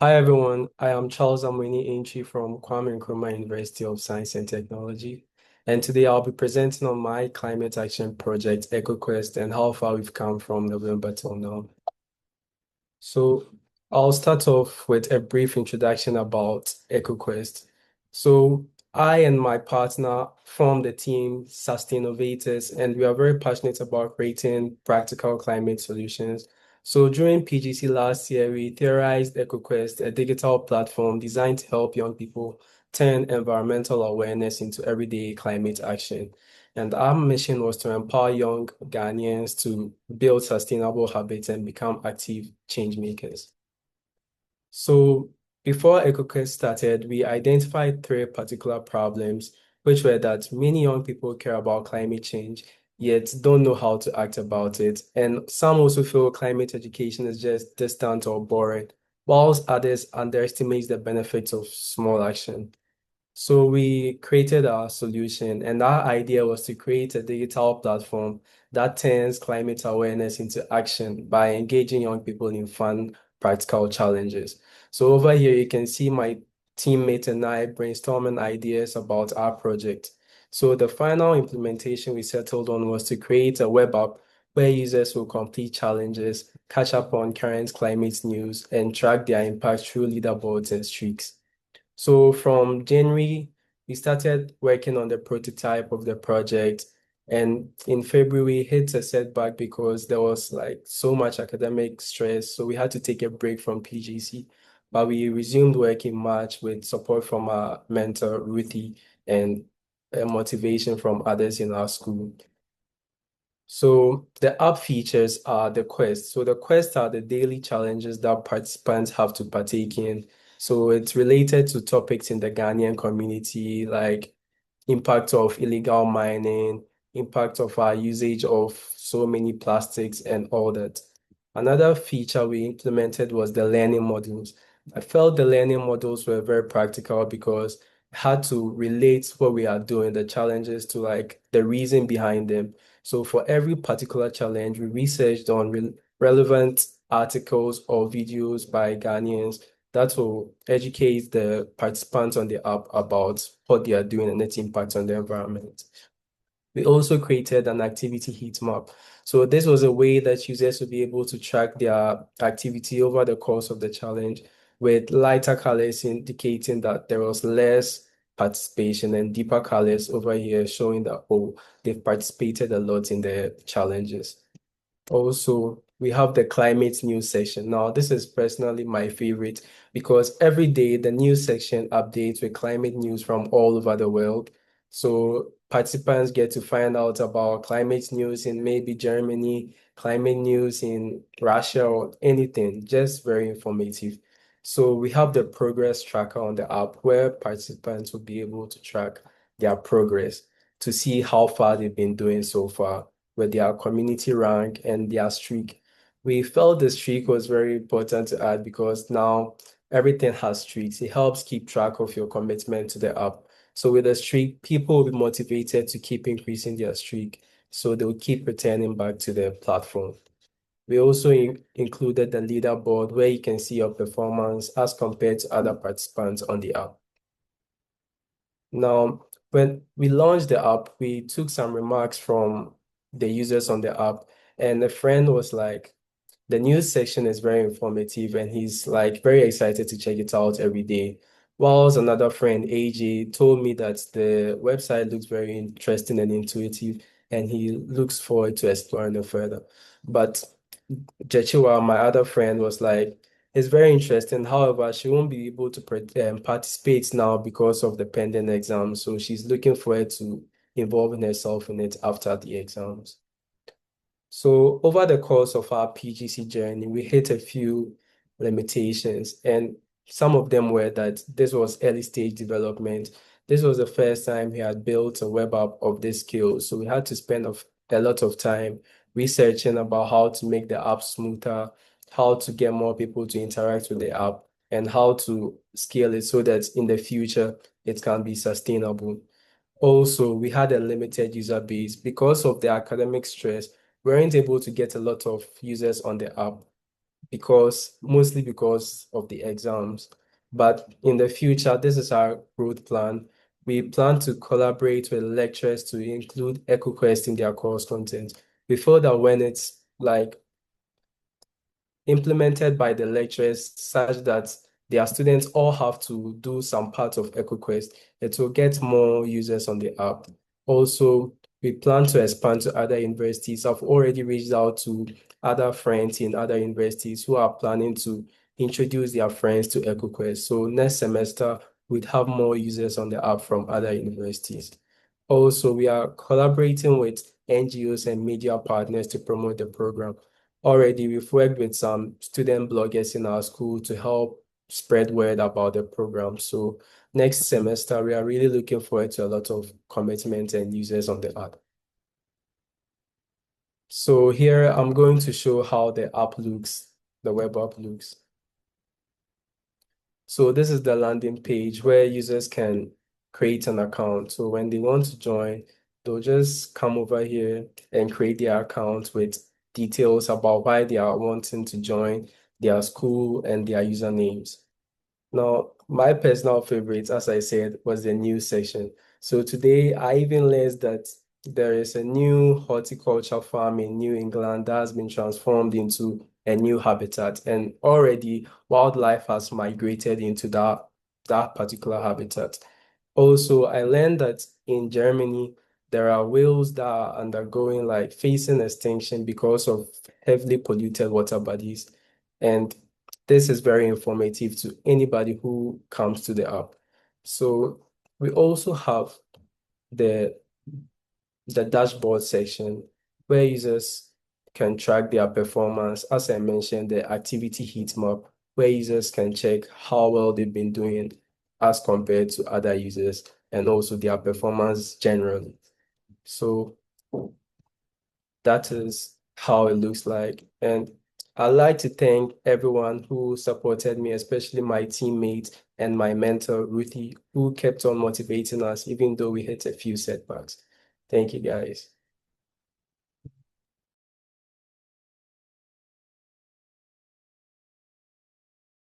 Hi everyone, I am Charles Amoani-Antwi from Kwame Nkrumah University of Science and Technology. And today I'll be presenting on my climate action project, EcoQuest, and how far we've come from November till now. So I'll start off with a brief introduction about EcoQuest. So I and my partner formed the team Sustainovators, and we are very passionate about creating practical climate solutions. So during PGC last year, we theorized EcoQuest, a digital platform designed to help young people turn environmental awareness into everyday climate action. And our mission was to empower young Ghanaians to build sustainable habits and become active change makers. So before EcoQuest started, we identified three particular problems, which were that many young people care about climate change, yet don't know how to act about it. And some also feel climate education is just distant or boring, whilst others underestimate the benefits of small action. So we created our solution, and our idea was to create a digital platform that turns climate awareness into action by engaging young people in fun, practical challenges. So over here, you can see my teammate and I brainstorming ideas about our project. So the final implementation we settled on was to create a web app where users will complete challenges, catch up on current climate news, and track their impact through leaderboards and streaks. So from January, we started working on the prototype of the project. And in February, we hit a setback because there was like so much academic stress. So we had to take a break from PGC. But we resumed work in March with support from our mentor, Ruthie, and motivation from others in our school. So the app features are the quests. So the quests are the daily challenges that participants have to partake in. So it's related to topics in the Ghanaian community, like impact of illegal mining, impact of our usage of so many plastics and all that. Another feature we implemented was the learning modules. I felt the learning models were very practical because I had to relate what we are doing, the challenges, to like the reason behind them. So for every particular challenge, we researched on relevant articles or videos by Ghanaians that will educate the participants on the app about what they are doing and its impact on the environment. We also created an activity heat map. So this was a way that users would be able to track their activity over the course of the challenge, with lighter colors indicating that there was less participation and deeper colors over here showing that, oh, they've participated a lot in the challenges. Also, we have the climate news section. Now, this is personally my favorite because every day the news section updates with climate news from all over the world. So participants get to find out about climate news in maybe Germany, climate news in Russia, or anything, just very informative. So we have the progress tracker on the app where participants will be able to track their progress to see how far they've been doing so far with their community rank and their streak. We felt the streak was very important to add because now everything has streaks. It helps keep track of your commitment to the app. So with a streak, people will be motivated to keep increasing their streak. So they'll keep returning back to the platform. We also included the leaderboard where you can see your performance as compared to other participants on the app. Now, when we launched the app, we took some remarks from the users on the app, and a friend was like, the news section is very informative, and he's like very excited to check it out every day. Whilst another friend, AJ, told me that the website looks very interesting and intuitive, and he looks forward to exploring it further. But Jechiwa, my other friend, was like, it's very interesting. However, she won't be able to participate now because of the pending exam. So she's looking forward to involving herself in it after the exams. So over the course of our PGC journey, we hit a few limitations, and some of them were that this was early stage development. This was the first time we had built a web app of this scale, so we had to spend a lot of time researching about how to make the app smoother, how to get more people to interact with the app, and how to scale it so that in the future it can be sustainable. Also, we had a limited user base because of the academic stress. We weren't able to get a lot of users on the app. mostly because of the exams. But in the future, this is our growth plan. We plan to collaborate with lecturers to include EcoQuest in their course content. We feel that when it's like implemented by the lecturers such that their students all have to do some part of EcoQuest, it will get more users on the app. Also, we plan to expand to other universities. I've already reached out to other friends in other universities who are planning to introduce their friends to EcoQuest. So next semester, we'd have more users on the app from other universities. Also, we are collaborating with NGOs and media partners to promote the program. Already, we've worked with some student bloggers in our school to help spread word about the program. So next semester, we are really looking forward to a lot of commitment and users on the app. So here I'm going to show how the app looks, the web app looks. So this is the landing page where users can create an account. So when they want to join, they'll just come over here and create their account with details about why they are wanting to join, their school, and their usernames. Now, my personal favorite, as I said, was the news section. So today I even learned that there is a new horticulture farm in New England that has been transformed into a new habitat. And already wildlife has migrated into that particular habitat. Also, I learned that in Germany, there are whales that are undergoing like facing extinction because of heavily polluted water bodies. And this is very informative to anybody who comes to the app. So we also have the dashboard section where users can track their performance. As I mentioned, the activity heat map, where users can check how well they've been doing as compared to other users and also their performance generally. So that is how it looks like. And I'd like to thank everyone who supported me, especially my teammates and my mentor, Ruthie, who kept on motivating us even though we hit a few setbacks. Thank you, guys.